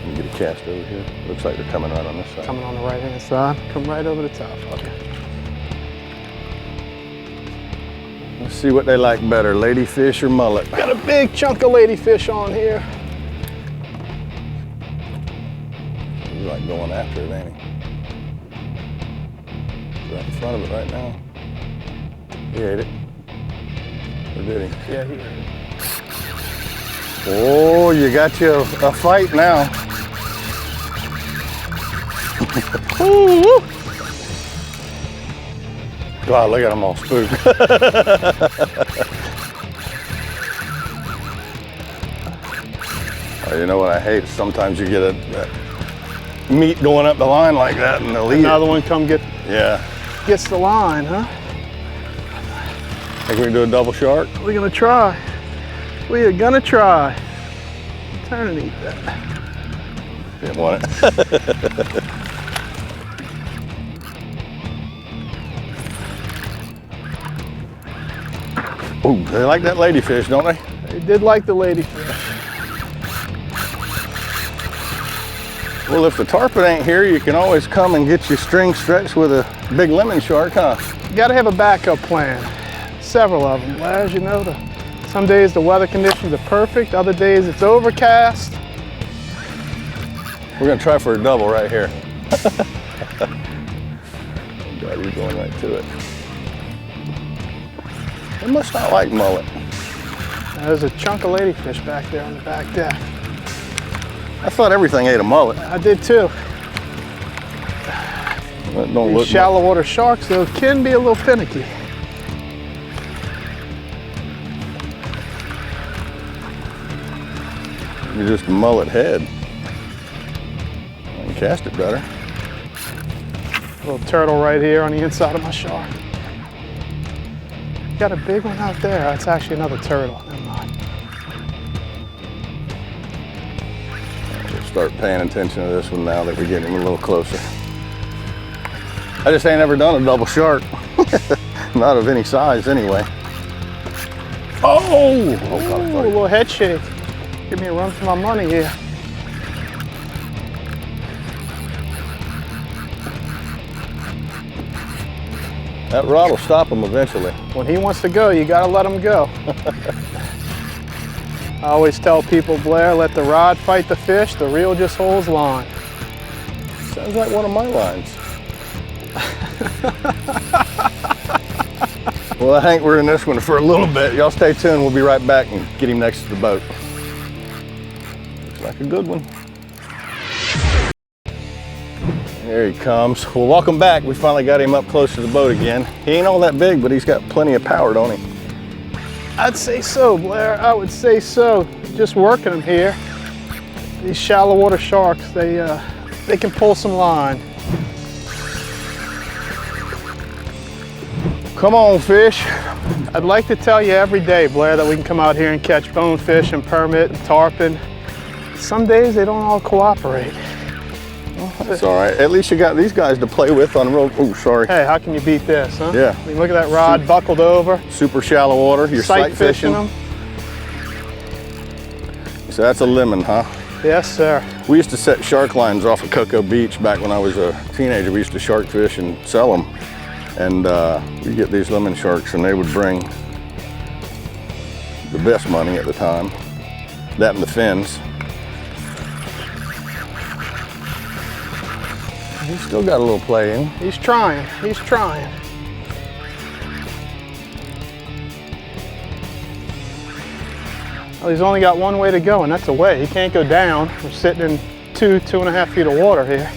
Let me get a cast over here. Looks like they're coming right on this side. Coming on the right hand side. Come right over the top of you. Let's see what they like better, ladyfish or mullet. Got a big chunk of ladyfish on here. He's like going after it, ain't he? He's right in front of it right now. He ate it. Or did he? Yeah, he ate it. Oh, you got you a fight now. Ooh. Wow, look at him all spooked. Oh, you know what I hate? Sometimes you get that meat going up the line like that and they'll eat Another it. one come get, Yeah. gets the line, huh? Think we can do a double shark? We're gonna try. We are gonna try. Turn and eat that. Didn't want it. Ooh, they like that ladyfish, don't they? They did like the ladyfish. Well, if the tarpon ain't here, you can always come and get your string stretched with a big lemon shark, huh? You gotta have a backup plan. Several of them. Well, as you know, some days the weather conditions are perfect, other days it's overcast. We're gonna try for a double right here. God, he's going right to it. They must not like mullet. There's a chunk of ladyfish back there on the back deck. I thought everything ate a mullet. I did too. That don't These look shallow water sharks, though, can be a little finicky. You're just a mullet head. I can cast it better. A little turtle right here on the inside of my shark. Got a big one out there. That's actually another turtle. Never mind. We'll start paying attention to this one now that we're getting a little closer. I just ain't ever done a double shark. Not of any size anyway. Oh! Ooh, a little head shake. Give me a run for my money here. That rod will stop him eventually. When he wants to go, you gotta let him go. I always tell people, Blair, let the rod fight the fish, the reel just holds line. Sounds like one of my lines. Well, I think we're in this one for a little bit. Y'all stay tuned. We'll be right back and get him next to the boat. Looks like a good one. There he comes. Well, welcome back. We finally got him up close to the boat again. He ain't all that big, but he's got plenty of power, don't he? I'd say so, Blair. I would say so. Just working them here. These shallow water sharks, they can pull some line. Come on, fish. I'd like to tell you every day, Blair, that we can come out here and catch bonefish and permit and tarpon. Some days they don't all cooperate. That's all right. At least you got these guys to play with on the road. Oh, sorry. Hey, how can you beat this, huh? Yeah. I mean, look at that rod buckled over. Super shallow water. You're sight fishing them. So that's a lemon, huh? Yes, sir. We used to set shark lines off of Cocoa Beach back when I was a teenager. We used to shark fish and sell them. And we get these lemon sharks and they would bring the best money at the time. That and the fins. He's still got a little play in. He's trying. He's trying. Well, he's only got one way to go, and that's away. He can't go down. We're sitting in 2.5 feet of water here.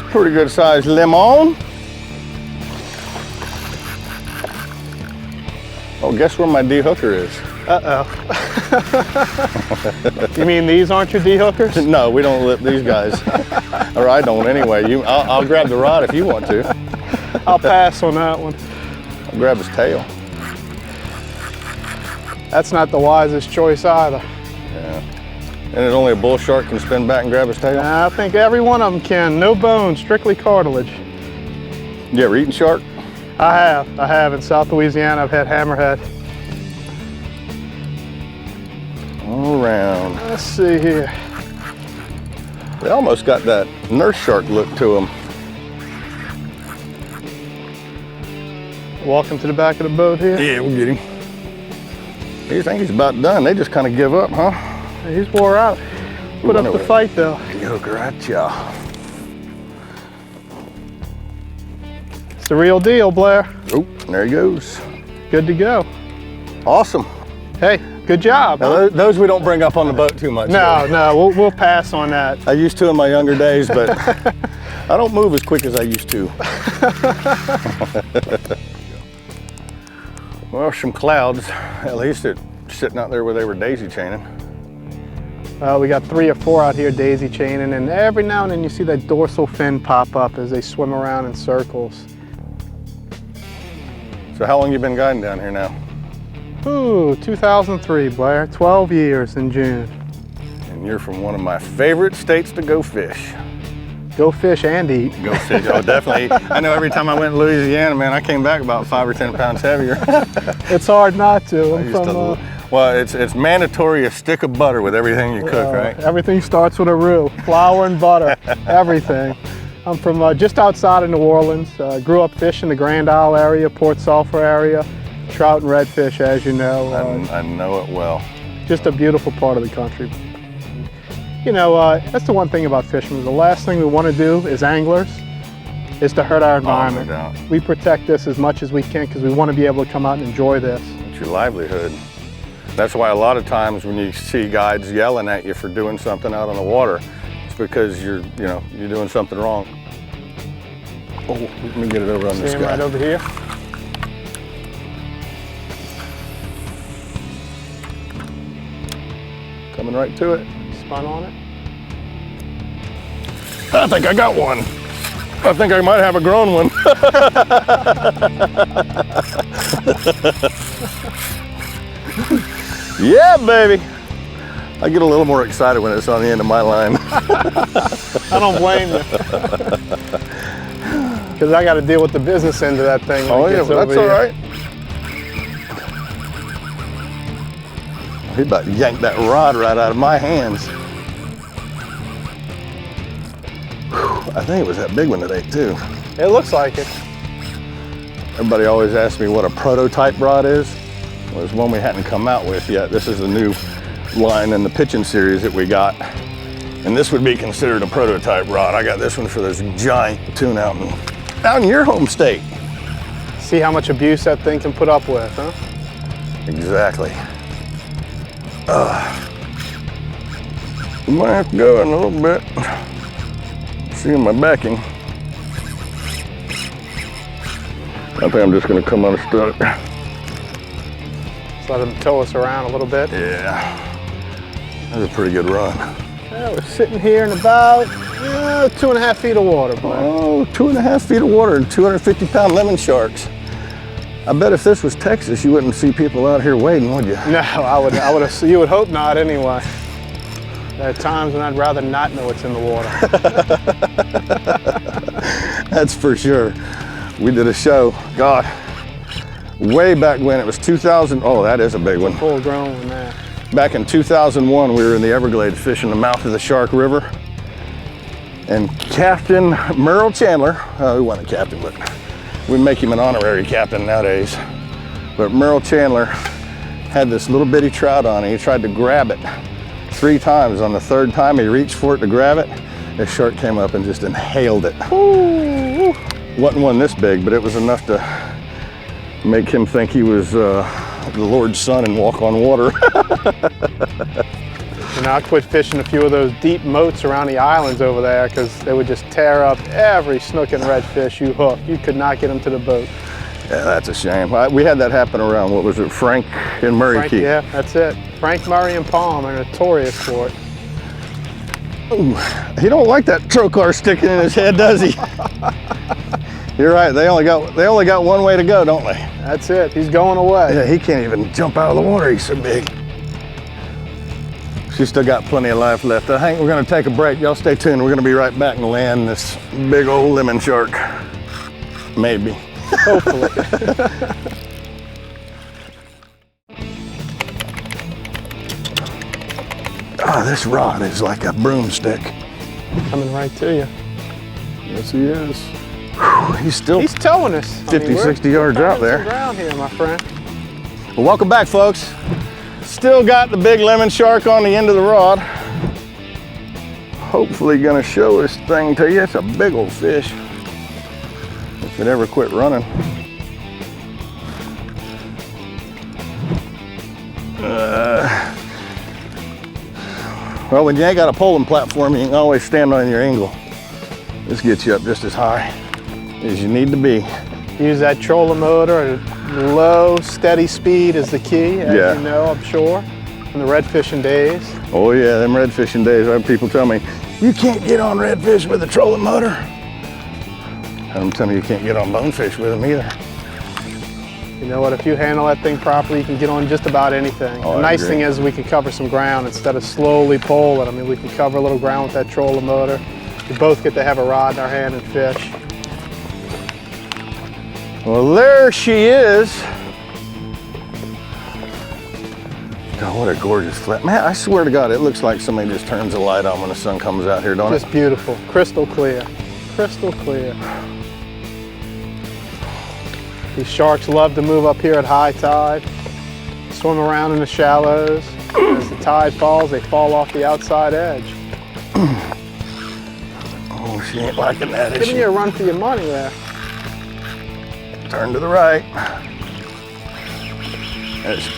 Pretty good sized lemon. Oh, guess where my D-hooker is? Uh-oh. You mean these aren't your D-hookers? No, we don't lip these guys. Or I don't anyway. I'll grab the rod if you want to. I'll pass on that one. I'll grab his tail. That's not the wisest choice either. Yeah. And there's only a bull shark can spin back and grab his tail? I think every one of them can. No bone, strictly cartilage. You ever eaten shark? I have. In South Louisiana, I've had hammerhead. All around. Let's see here. They almost got that nurse shark look to them. Walking to the back of the boat here. Yeah, we'll get him. You think he's about done? They just kind of give up, huh? He's wore out. Put up the fight though. Yo, gotcha. It's the real deal, Blair. Oh, there he goes. Good to go. Awesome. Hey, good job. Now, those we don't bring up on the boat too much. No, we'll pass on that. I used to in my younger days, but I don't move as quick as I used to. Well, some clouds. At least they're sitting out there where they were daisy chaining. We got 3 or 4 out here daisy chaining, and every now and then you see that dorsal fin pop up as they swim around in circles. So how long you been guiding down here now? Ooh, 2003, Blair. 12 years in June. And you're from one of my favorite states to go fish. Go fish and eat. Go fish, oh definitely. I know every time I went to Louisiana, man, I came back about 5 or 10 pounds heavier. It's hard not to. I'm from, well, it's mandatory a stick of butter with everything you cook, right? Everything starts with a roux, flour and butter, everything. I'm from just outside of New Orleans. Grew up fishing the Grand Isle area, Port Sulphur area, trout and redfish, as you know. I know it well. Just a beautiful part of the country. You know, that's the one thing about fishermen. The last thing we want to do as anglers is to hurt our environment. Oh, no doubt. We protect this as much as we can because we want to be able to come out and enjoy this. It's your livelihood. That's why a lot of times when you see guides yelling at you for doing something out on the water, it's because you're doing something wrong. Oh, let me get it over on this guy. Right over here. Coming right to it. Spun on it. I think I got one. I think I might have a grown one. Yeah, baby. I get a little more excited when it's on the end of my line. I don't blame you. Because I got to deal with the business end of that thing. Oh yeah, well, that's all right. He about yanked that rod right out of my hands. Whew, I think it was that big one today too. It looks like it. Everybody always asks me what a prototype rod is. Well, there's one we hadn't come out with yet. This is the new line in the pitching series that we got. And this would be considered a prototype rod. I got this one for this giant tuna out in your home state. See how much abuse that thing can put up with, huh? Exactly. You might have to go in a little bit. Seeing my backing. I think I'm just gonna come unstuck. Just let him tow us around a little bit. Yeah, that's a pretty good run. Yeah, we're sitting here in about 2.5 feet of water, boy. Oh, 2.5 feet of water and 250-pound lemon sharks. I bet if this was Texas, you wouldn't see people out here waiting, would you? No, you would hope not anyway. There are times when I'd rather not know what's in the water. That's for sure. We did a show, God, way back when. It was 2000, oh, that is a big one. Full grown one there. Back in 2001, we were in the Everglades fishing the mouth of the Shark River. And Captain Merle Chandler, who wasn't a captain, but we make him an honorary captain nowadays. But Merle Chandler had this little bitty trout on and he tried to grab it 3 times. On the 3rd time he reached for it to grab it, the shark came up and just inhaled it. Ooh. Wasn't one this big, but it was enough to make him think he was the Lord's son and walk on water. You know, I quit fishing a few of those deep moats around the islands over there because they would just tear up every snook and redfish you hook. You could not get them to the boat. Yeah, that's a shame. We had that happen around, what was it, Frank and Murray Key? Yeah, that's it. Frank, Murray, and Palm are notorious for it. Ooh, he don't like that trocar sticking in his head, does he? You're right. They only got one way to go, don't they? That's it. He's going away. Yeah, he can't even jump out of the water. He's so big. She's still got plenty of life left. I think we're going to take a break. Y'all stay tuned. We're going to be right back and land this big old lemon shark. Maybe. Hopefully. Oh, this rod is like a broomstick. Coming right to you. Yes, he is. Whew, he's towing us. 50, 60 yards out there. Some ground here, my friend. Well, welcome back, folks. Still got the big lemon shark on the end of the rod. Hopefully gonna show this thing to you. It's a big old fish. If it ever quit running. Well, when you ain't got a polling platform, you can always stand on your angle. This gets you up just as high as you need to be. Use that trolling motor at low, steady speed is the key, as you know, I'm sure, from the red fishing days. Oh yeah, them red fishing days. I have people tell me, you can't get on redfish with a trolling motor. I'm telling you, you can't get on bonefish with them either. You know what, if you handle that thing properly, you can get on just about anything. Oh, the nice thing is we can cover some ground instead of slowly poling. I mean, we can cover a little ground with that trolling motor. We both get to have a rod in our hand and fish. Well, there she is. God, what a gorgeous flat. Man, I swear to God, it looks like somebody just turns the light on when the sun comes out here, don't it? Just beautiful, crystal clear, crystal clear. These sharks love to move up here at high tide, swim around in the shallows. As the tide falls, they fall off the outside edge. Oh, she ain't liking that, is Giving she? you a run for your money there. Turn to the right. There's...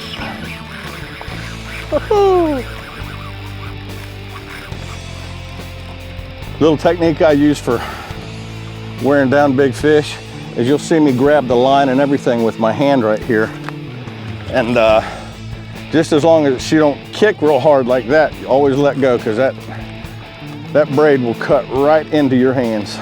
Woohoo! Little technique I use for wearing down big fish is you'll see me grab the line and everything with my hand right here. And just as long as she don't kick real hard like that, you always let go, because that braid will cut right into your hands.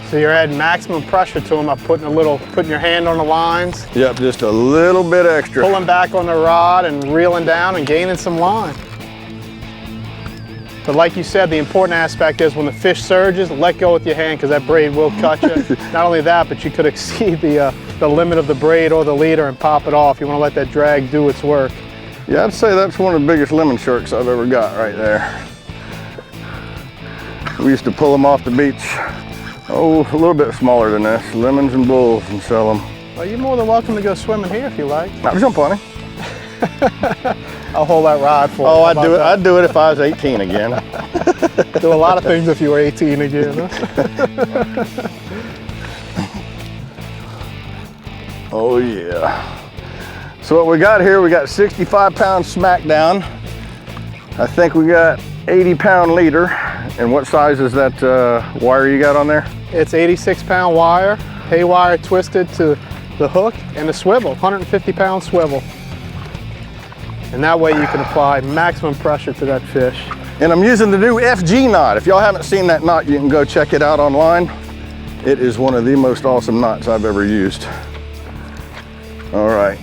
So you're adding maximum pressure to them by putting your hand on the lines. Yep, just a little bit extra. Pulling back on the rod and reeling down and gaining some line. But like you said, the important aspect is when the fish surges, let go with your hand, because that braid will cut you. Not only that, but you could exceed the limit of the braid or the leader and pop it off. You want to let that drag do its work. Yeah, I'd say that's one of the biggest lemon sharks I've ever got right there. We used to pull them off the beach. Oh, a little bit smaller than this, lemons and bulls, and sell them. Well, you're more than welcome to go swimming here if you like. I'll jump on it. I'll hold that rod for you. Oh, I'd do it if I was 18 again. Do a lot of things if you were 18 again. Huh? Oh yeah. So what we got here, we got 65-pound smackdown. I think we got 80-pound leader. And what size is that wire you got on there? It's 86-pound wire, hay wire twisted to the hook, and a swivel, 150-pound swivel. And that way you can apply maximum pressure to that fish. And I'm using the new FG knot. If y'all haven't seen that knot, you can go check it out online. It is one of the most awesome knots I've ever used. All right.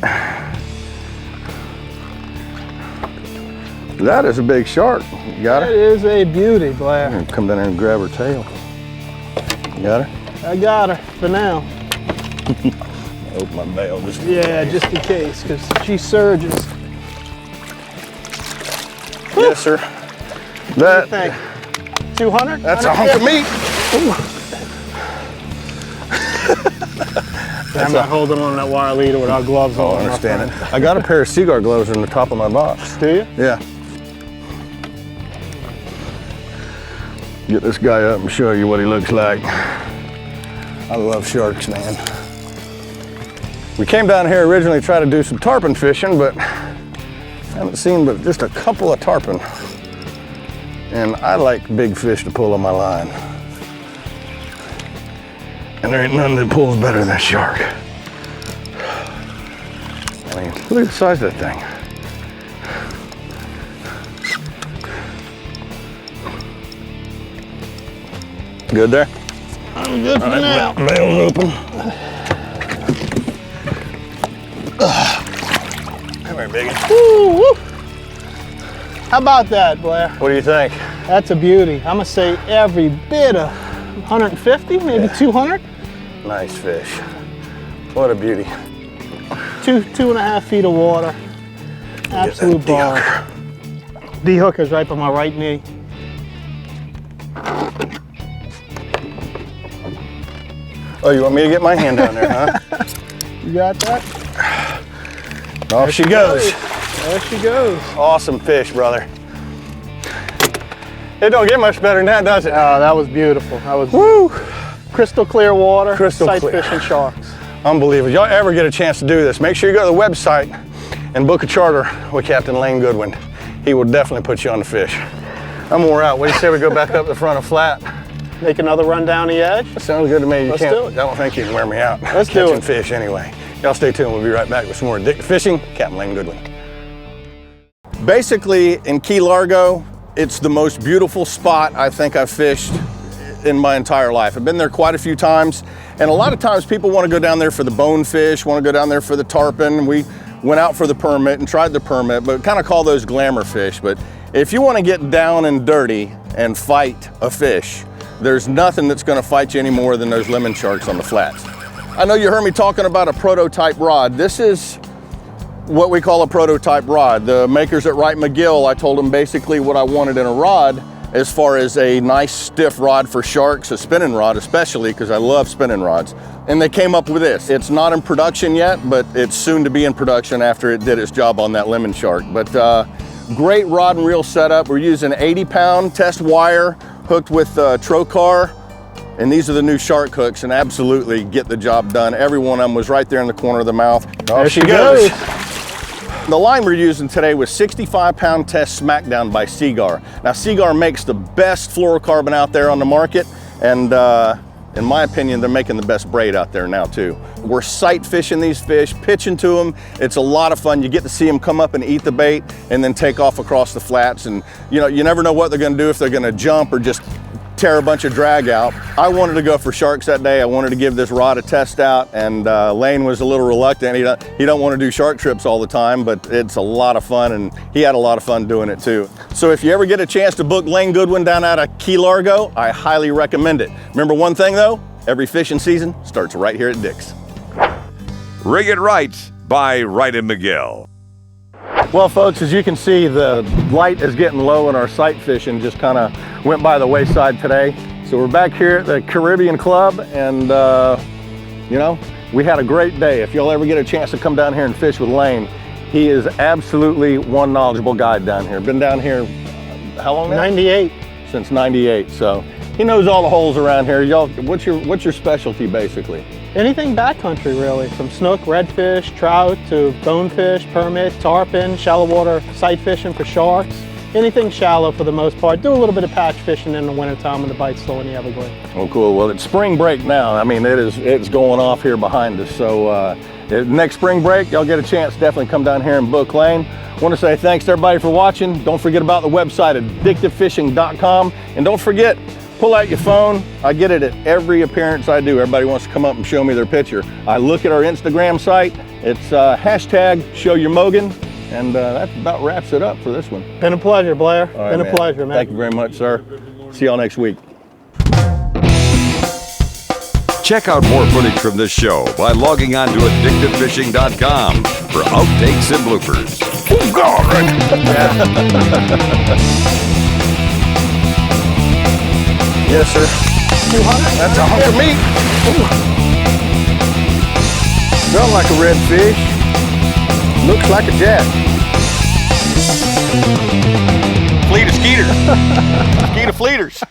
That is a big shark. You got her? That is a beauty, Blair. I'm gonna come down there and grab her tail. You got her? I got her for now. Open my bail just in Yeah, case. just in case, because she surges. Yes, sir. What do you think? 200? That's a hunk of meat. I'm not holding on to that wire leader without gloves Oh, on. I understand it. I got a pair of Seaguar gloves in the top of my box. Do you? Yeah. Get this guy up and show you what he looks like. I love sharks, man. We came down here originally to try to do some tarpon fishing, but haven't seen but just a couple of tarpon. And I like big fish to pull on my line. And there ain't none that pulls better than a shark. I mean, look at the size of that thing. Good there? I'm good for now. Bail's open. Come here, biggie. Woo, woo. How about that, Blair? What do you think? That's a beauty. I'm gonna say every bit of 150, maybe 200. Nice fish. What a beauty. 2.5 feet of water. Absolute bar. D-hooker's right by my right knee. Oh, you want me to get my hand down there, huh? You got that? Off she goes. There she goes. Awesome fish, brother. It don't get much better than that, does it? Oh, that was beautiful. That was Woo! crystal clear water, Crystal sight clear. fishing sharks. Unbelievable. Y'all ever get a chance to do this, make sure you go to the website and book a charter with Capt Lain Goodwin. He will definitely put you on the fish. I'm wore out. What do you say we go back up the front of flat? Make another run down the edge? That sounds good to me. Let's do it. I don't think you can wear me out. Let's do Catching it. fish anyway. Y'all stay tuned. We'll be right back with some more Addictive Fishing. Capt Lain Goodwin. Basically, in Key Largo, it's the most beautiful spot I think I've fished in my entire life. I've been there quite a few times, and a lot of times people want to go down there for the bonefish, want to go down there for the tarpon. We went out for the permit and tried the permit, but kind of call those glamour fish. But if you want to get down and dirty and fight a fish, there's nothing that's going to fight you any more than those lemon sharks on the flats. I know you heard me talking about a prototype rod. This is what we call a prototype rod. The makers at Wright McGill, I told them basically what I wanted in a rod as far as a nice stiff rod for sharks, a spinning rod especially, because I love spinning rods. And they came up with this. It's not in production yet, but it's soon to be in production after it did its job on that lemon shark. But great rod and reel setup. We're using 80-pound test wire hooked with Trocar. And these are the new shark hooks, and absolutely get the job done. Every one of them was right there in the corner of the mouth. There she goes. The line we're using today was 65-pound test Smackdown by Seagar. Now, Seagar makes the best fluorocarbon out there on the market, and in my opinion, they're making the best braid out there now too. We're sight fishing these fish, pitching to them. It's a lot of fun. You get to see them come up and eat the bait and then take off across the flats. And you know, you never know what they're gonna do, if they're gonna jump or just tear a bunch of drag out. I wanted to go for sharks that day. I wanted to give this rod a test out, and Lane was a little reluctant. He don't want to do shark trips all the time, but it's a lot of fun, and he had a lot of fun doing it too. So if you ever get a chance to book Lain Goodwin down out of Key Largo, I highly recommend it. Remember one thing though, every fishing season starts right here at Dick's. Rig It Right by Wright & McGill. Well, folks, as you can see, the light is getting low and our sight fishing just kind of went by the wayside today. So we're back here at the Caribbean Club, and you know, we had a great day. If y'all ever get a chance to come down here and fish with Lane, he is absolutely one knowledgeable guide down here. Been down here, how long now? 98. Since 98, so he knows all the holes around here. Y'all, what's your specialty basically? Anything backcountry really, from snook, redfish, trout, to bonefish, permit, tarpon, shallow water sight fishing for sharks. Anything shallow for the most part. Do a little bit of patch fishing in the wintertime when the bite's slow in the Everglades. Oh, cool. Well, it's spring break now. I mean, it's going off here behind us. So next spring break, y'all get a chance, definitely come down here and book Lane. Want to say thanks to everybody for watching. Don't forget about the website, addictivefishing.com. And don't forget, pull out your phone. I get it at every appearance I do. Everybody wants to come up and show me their picture. I look at our Instagram site. It's hashtag #ShowYourMogan. And that about wraps it up for this one. Been a pleasure, Blair. All right, Been a man. pleasure, man. Thank you very much, sir. See y'all next week. Check out more footage from this show by logging on to addictivefishing.com for outtakes and bloopers. Oh, God, Rick. Yes, sir. That's a hunk of meat. Smelled like a red fish. Looks like a jack. Fleet of skeeter. Skeeter fleeters.